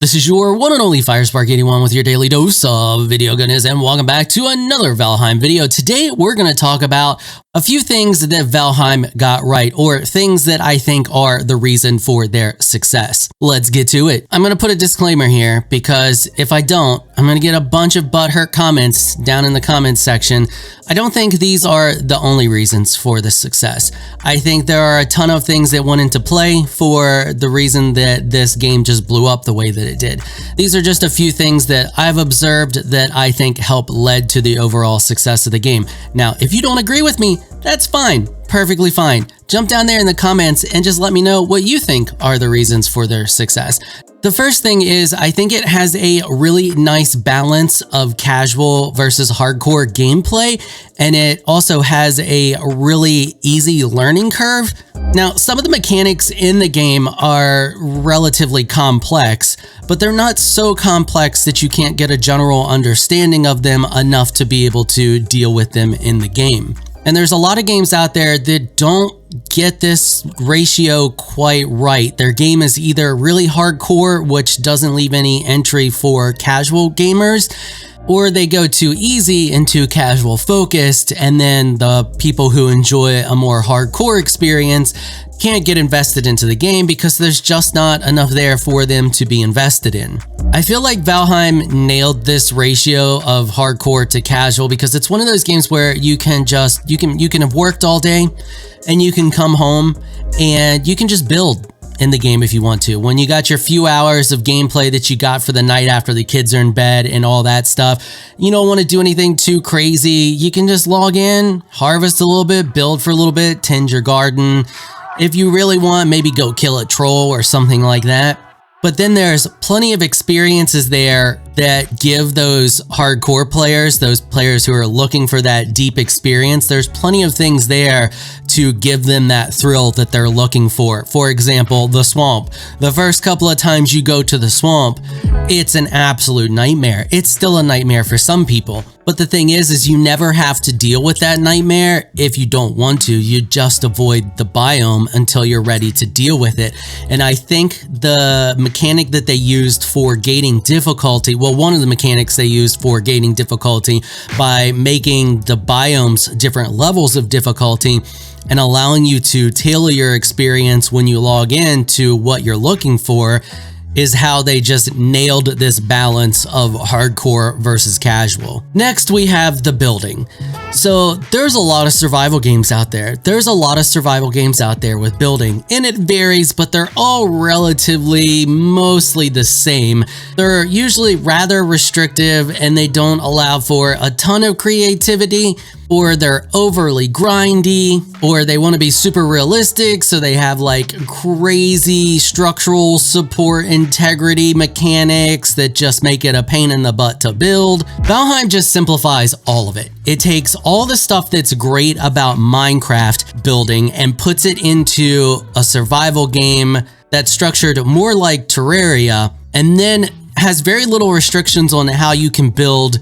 This is your one and only 𝐵𝑖RESPARK81 with your daily dose of video goodness, and welcome back to another Valheim video. Today, we're going to talk about a few things that Valheim got right, or things that I think are the reason for their success. Let's get to it. I'm going to put a disclaimer here, because if I don't, I'm going to get a bunch of butthurt comments down in the comments section. I don't think these are the only reasons for the success. I think there are a ton of things that went into play for the reason that this game just blew up the way that it did. These are just a few things that I've observed that I think led to the overall success of the game. Now, if you don't agree with me, that's fine, perfectly fine. Jump down there in the comments and just let me know what you think are the reasons for their success. The first thing is, I think it has a really nice balance of casual versus hardcore gameplay, and it also has a really easy learning curve. Now, some of the mechanics in the game are relatively complex, but they're not so complex that you can't get a general understanding of them enough to be able to deal with them in the game. And there's a lot of games out there that don't get this ratio quite right. Their game is either really hardcore, which doesn't leave any entry for casual gamers, or they go too easy and too casual focused, and then the people who enjoy a more hardcore experience can't get invested into the game because there's just not enough there for them to be invested in. I feel like Valheim nailed this ratio of hardcore to casual, because it's one of those games where you can have worked all day and you can come home and you can just build in the game if you want to. When you got your few hours of gameplay that you got for the night after the kids are in bed and all that stuff, you don't want to do anything too crazy. You can just log in, harvest a little bit, build for a little bit, tend your garden. If you really want, maybe go kill a troll or something like that. But then there's plenty of experiences there that give those hardcore players, those players who are looking for that deep experience, there's plenty of things there to give them that thrill that they're looking for. For example, the swamp. The first couple of times you go to the swamp, it's an absolute nightmare. It's still a nightmare for some people. But the thing is you never have to deal with that nightmare if you don't want to. You just avoid the biome until you're ready to deal with it. And I think the mechanic that they used for gating difficulty, well, one of the mechanics they used for gating difficulty by making the biomes different levels of difficulty and allowing you to tailor your experience when you log in to what you're looking for, is how they just nailed this balance of hardcore versus casual. Next, we have the building. So there's a lot of survival games out there. There's a lot of survival games out there with building, and it varies, but they're all relatively mostly the same. They're usually rather restrictive, and they don't allow for a ton of creativity, or they're overly grindy, or they want to be super realistic, so they have like crazy structural support integrity mechanics that just make it a pain in the butt to build. Valheim just simplifies all of it. It takes all the stuff that's great about Minecraft building and puts it into a survival game that's structured more like Terraria, and then has very little restrictions on how you can build,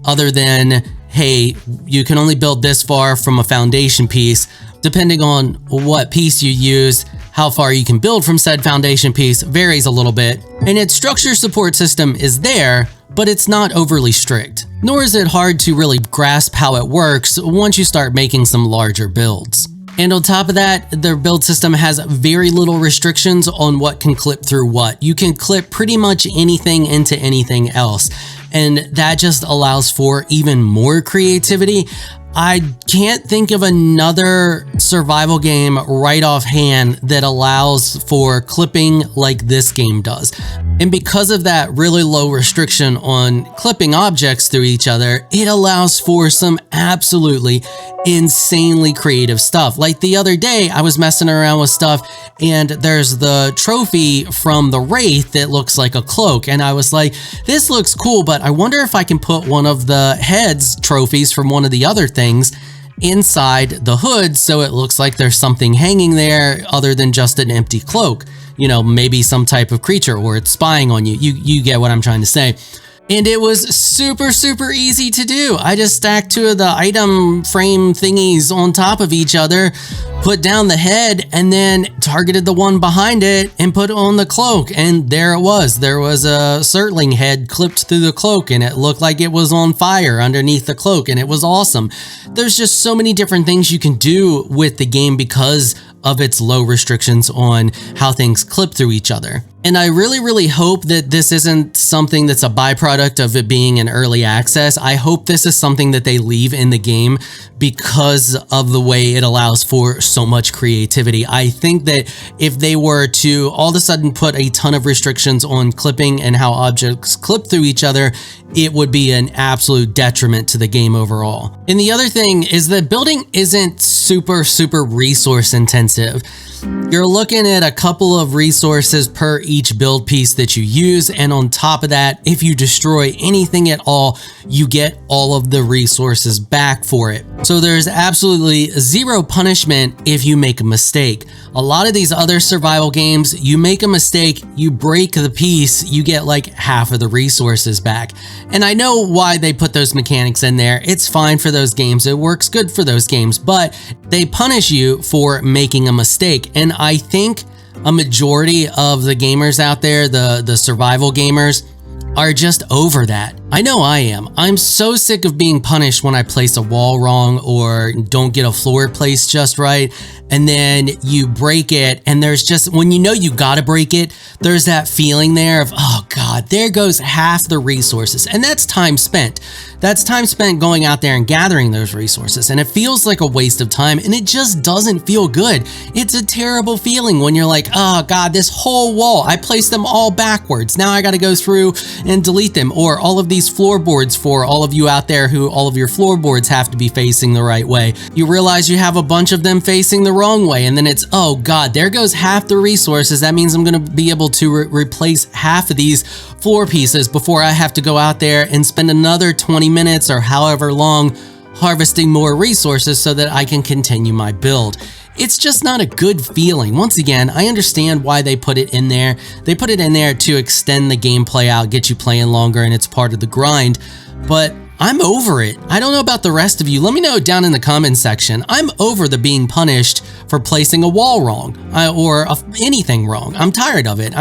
other than, hey, you can only build this far from a foundation piece. Depending on what piece you use, how far you can build from said foundation piece varies a little bit. And its structure support system is there, but it's not overly strict. Nor is it hard to really grasp how it works once you start making some larger builds. And on top of that, their build system has very little restrictions on what can clip through what. You can clip pretty much anything into anything else, and that just allows for even more creativity. I can't think of another survival game right offhand that allows for clipping like this game does. And because of that really low restriction on clipping objects through each other, it allows for some absolutely insanely creative stuff. Like the other day, I was messing around with stuff, and there's the trophy from the Wraith that looks like a cloak. And I was like, this looks cool, but I wonder if I can put one of the heads trophies from one of the other things inside the hood so it looks like there's something hanging there other than just an empty cloak. You know, maybe some type of creature, or it's spying on you. You get what I'm trying to say. And it was super easy to do. I just stacked two of the item frame thingies on top of each other, put down the head, and then targeted the one behind it and put on the cloak. And there it was. There was a ☆ⴁ head clipped through the cloak, and it looked like it was on fire underneath the cloak, and it was awesome. There's just so many different things you can do with the game because of its low restrictions on how things clip through each other. And I really hope that this isn't something that's a byproduct of it being in early access. I hope this is something that they leave in the game because of the way it allows for so much creativity. I think that if they were to all of a sudden put a ton of restrictions on clipping and how objects clip through each other, it would be an absolute detriment to the game overall. And the other thing is that building isn't super resource intensive. You're looking at a couple of resources per each build piece that you use, and on top of that, if you destroy anything at all, you get all of the resources back for it. So there's absolutely zero punishment if you make a mistake. A lot of these other survival games, you make a mistake, you break the piece, you get like half of the resources back. And I know why they put those mechanics in there. It's fine for those games. It works good for those games, but they punish you for making a mistake. And I think a majority of the gamers out there, the survival gamers, are just over that. I know I am. I'm so sick of being punished when I place a wall wrong or don't get a floor placed just right, and then you break it, and there's just, when you know you gotta break it, there's that feeling there of, oh God, there goes half the resources. And that's time spent. That's time spent going out there and gathering those resources, and it feels like a waste of time, and it just doesn't feel good. It's a terrible feeling when you're like, oh God, this whole wall, I placed them all backwards. Now I gotta go through and delete them, or all of these floorboards for all of you out there who all of your floorboards have to be facing the right way. You realize you have a bunch of them facing the wrong way, and then it's, oh God, there goes half the resources. That means I'm gonna be able to replace half of these floor pieces before I have to go out there and spend another 20 minutes or however long harvesting more resources so that I can continue my build. It's just not a good feeling. Once again, I understand why they put it in there. They put it in there to extend the gameplay out, get you playing longer, and it's part of the grind, but I'm over it. I don't know about the rest of you. Let me know down in the comments section. I'm over the being punished for placing a wall wrong or anything wrong. I'm tired of it.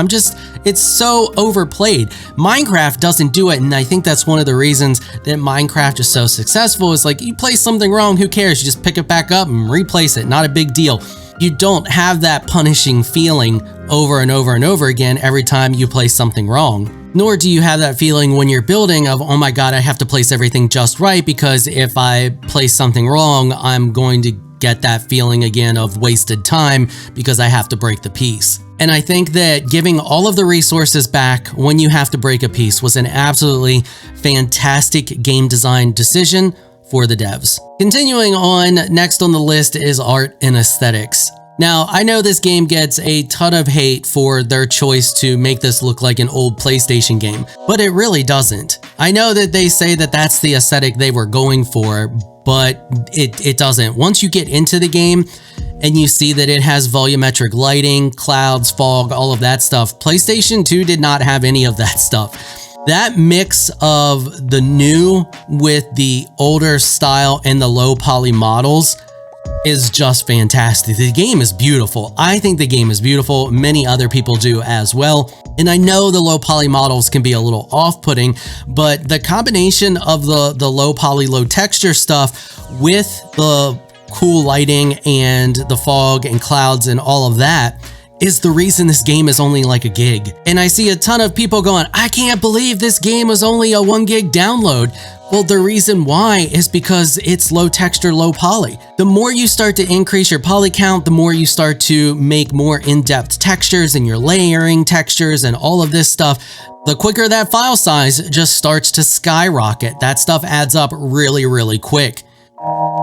It's so overplayed. Minecraft doesn't do it, and I think that's one of the reasons that Minecraft is so successful. Is like, you place something wrong, who cares? You just pick it back up and replace it. Not a big deal. You don't have that punishing feeling over and over and over again every time you place something wrong. Nor do you have that feeling when you're building of, oh my God, I have to place everything just right, because if I place something wrong, I'm going to get that feeling again of wasted time because I have to break the piece. And I think that giving all of the resources back when you have to break a piece was an absolutely fantastic game design decision for the devs. Continuing on, next on the list is art and aesthetics. Now, I know this game gets a ton of hate for their choice to make this look like an old PlayStation game, but it really doesn't. I know that they say that that's the aesthetic they were going for, but it doesn't. Once you get into the game and you see that it has volumetric lighting, clouds, fog, all of that stuff, PlayStation 2 did not have any of that stuff. That mix of the new with the older style and the low poly models is just fantastic. The game is beautiful. I think the game is beautiful. Many other people do as well. And I know the low poly models can be a little off-putting, but the combination of the low poly, low texture stuff with the cool lighting and the fog and clouds and all of that is the reason this game is only like a gig. And I see a ton of people going, I can't believe this game was only a 1 gig download. Well, the reason why is because it's low texture, low poly. The more you start to increase your poly count, the more you start to make more in-depth textures and you're layering textures and all of this stuff, the quicker that file size just starts to skyrocket. That stuff adds up really quick.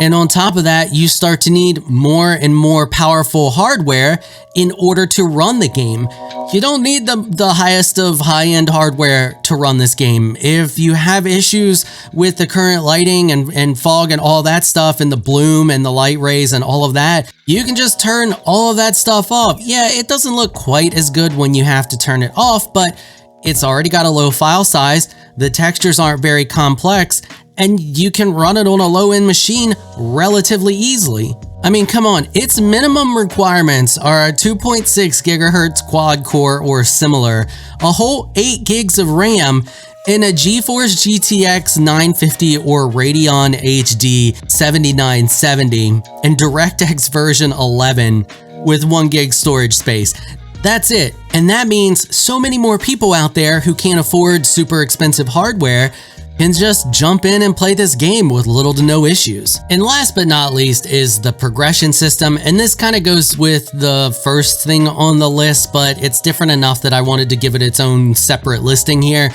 And on top of that, you start to need more and more powerful hardware in order to run the game. You don't need the highest of high-end hardware to run this game. If you have issues with the current lighting and fog and all that stuff and the bloom and the light rays and all of that, you can just turn all of that stuff off. Yeah, it doesn't look quite as good when you have to turn it off, but it's already got a low file size. the textures aren't very complex, and you can run it on a low-end machine relatively easily. I mean, come on, its minimum requirements are a 2.6 GHz quad core or similar, a whole 8 gigs of RAM, and a GeForce GTX 950 or Radeon HD 7970 and DirectX version 11 with 1 gig storage space. That's it. And that means so many more people out there who can't afford super expensive hardware can just jump in and play this game with little to no issues. And last but not least is the progression system, and this kind of goes with the first thing on the list, but it's different enough that I wanted to give it its own separate listing here.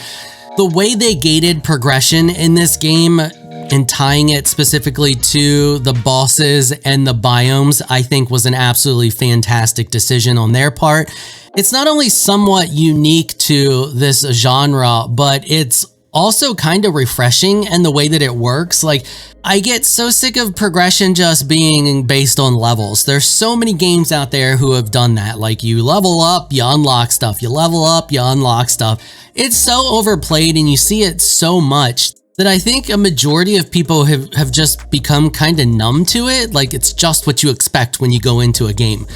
The way they gated progression in this game and tying it specifically to the bosses and the biomes, I think was an absolutely fantastic decision on their part. It's not only somewhat unique to this genre, but it's also kind of refreshing in the way that it works. Like, I get so sick of progression just being based on levels. There's so many games out there who have done that. Like, you level up, you unlock stuff. You level up, you unlock stuff. It's so overplayed and you see it so much that I think a majority of people have just become kind of numb to it. Like, it's just what you expect when you go into a game.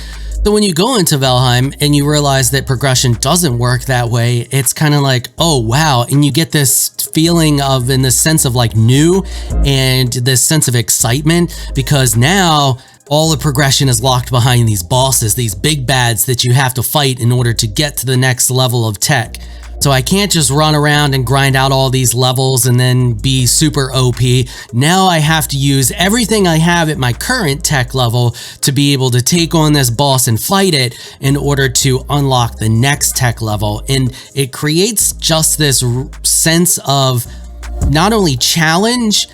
So when you go into Valheim and you realize that progression doesn't work that way, it's kind of like, oh wow, and you get this feeling of, in this sense of like new, and this sense of excitement, because now all the progression is locked behind these bosses, these big bads that you have to fight in order to get to the next level of tech. So I can't just run around and grind out all these levels and then be super OP. Now I have to use everything I have at my current tech level to be able to take on this boss and fight it in order to unlock the next tech level. And it creates just this sense of not only challenge,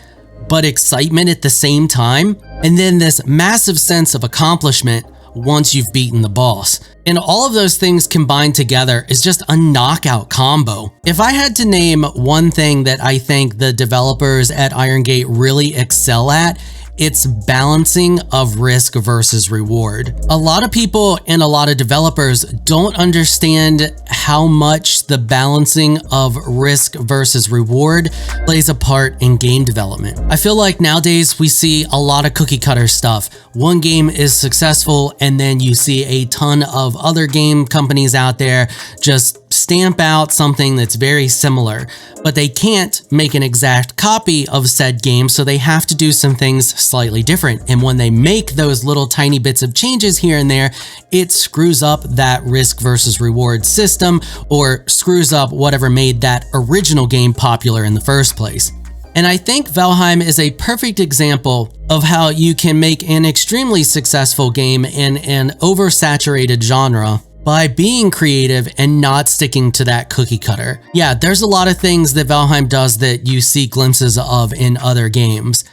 but excitement at the same time. And then this massive sense of accomplishment once you've beaten the boss. And all of those things combined together is just a knockout combo. If I had to name one thing that I think the developers at Iron Gate really excel at, it's balancing of risk versus reward. A lot of people and a lot of developers don't understand how much the balancing of risk versus reward plays a part in game development. I feel like nowadays we see a lot of cookie cutter stuff. One game is successful and then you see a ton of other game companies out there just stamp out something that's very similar, but they can't make an exact copy of said game, so they have to do some things slightly different. And when they make those little tiny bits of changes here and there, it screws up that risk versus reward system, or screws up whatever made that original game popular in the first place. And I think Valheim is a perfect example of how you can make an extremely successful game in an oversaturated genre by being creative and not sticking to that cookie cutter. Yeah, there's a lot of things that Valheim does that you see glimpses of in other games,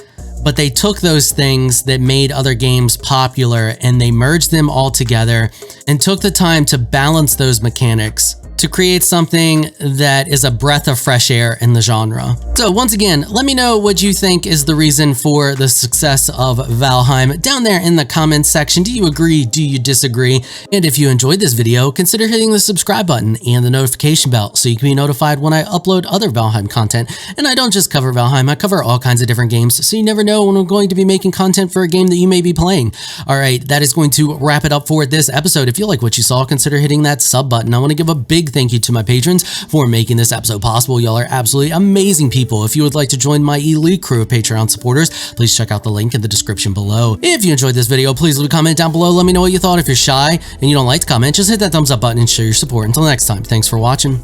but they took those things that made other games popular and they merged them all together and took the time to balance those mechanics to create something that is a breath of fresh air in the genre. So once again, let me know what you think is the reason for the success of Valheim down there in the comments section. Do you agree? Do you disagree? And if you enjoyed this video, consider hitting the subscribe button and the notification bell so you can be notified when I upload other Valheim content. And I don't just cover Valheim, I cover all kinds of different games, so you never know when I'm going to be making content for a game that you may be playing. All right, that is going to wrap it up for this episode. If you like what you saw, consider hitting that sub button. I want to give a big thank you to my patrons for making this episode possible. Y'all are absolutely amazing people. If you would like to join my elite crew of Patreon supporters, please check out the link in the description below. If you enjoyed this video, please leave a comment down below. Let me know what you thought. If you're shy and you don't like to comment, just hit that thumbs up button and show your support. Until next time, thanks for watching.